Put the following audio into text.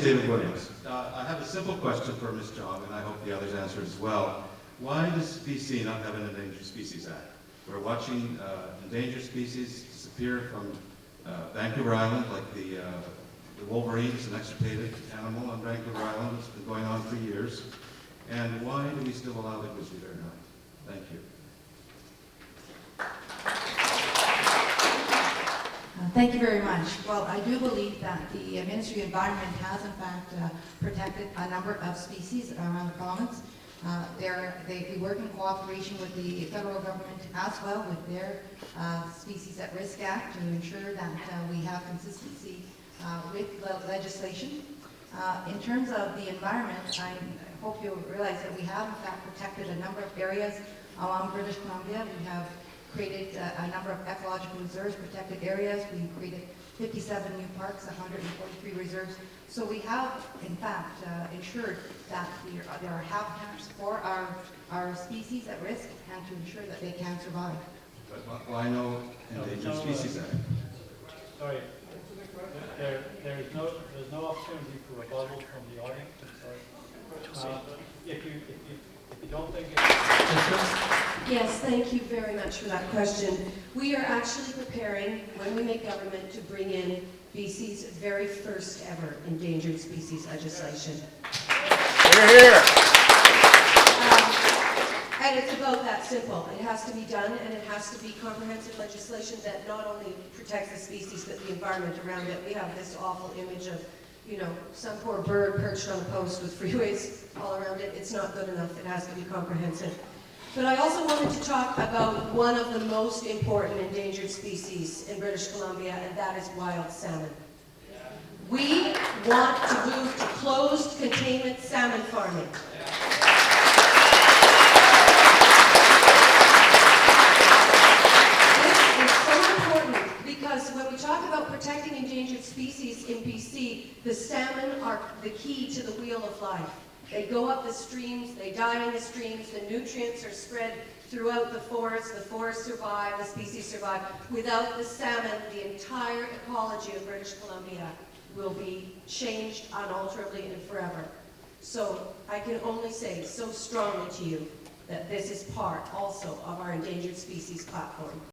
David Williams. I have a simple question for Ms. Jong, and I hope the others answer as well. Why does BC not have an Endangered Species Act? We're watching endangered species disappear from Vancouver Island, like the wolverine is an extirpated animal on Vancouver Island. It's been going on for years. And why do we still allow the grizzly bear hunt? Thank you. Thank you very much. Well, I do believe that the Ministry of Environment has in fact protected a number of species around the province. They work in cooperation with the federal government as well with their Species at Risk Act to ensure that we have consistency with legislation. In terms of the environment, I hope you'll realize that we have in fact protected a number of areas along British Columbia. We have created a number of ecological reserves, protected areas. We created 57 new parks, 143 reserves. So we have, in fact, ensured that there are habitats for our species at risk and to ensure that they can survive. But why no Endangered Species Act? Sorry, there's no opportunity for rebuttal from the audience. I'm sorry. If you don't think Yes, thank you very much for that question. We are actually preparing, when we make government, to bring in BC's very first ever endangered species legislation. Hear, hear. And it's about that simple. It has to be done, and it has to be comprehensive legislation that not only protects the species, but the environment around it. We have this awful image of, some poor bird perched on a post with freeways all around it. It's not good enough. It has to be comprehensive. But I also wanted to talk about one of the most important endangered species in British Columbia, and that is wild salmon. We want to move to closed containment salmon farming. This is so important because when we talk about protecting endangered species in BC, the salmon are the key to the wheel of life. They go up the streams, they die in the streams, the nutrients are spread throughout the forests survive, the species survive. Without the salmon, the entire ecology of British Columbia will be changed unalterably and forever. So I can only say so strongly to you that this is part also of our endangered species platform.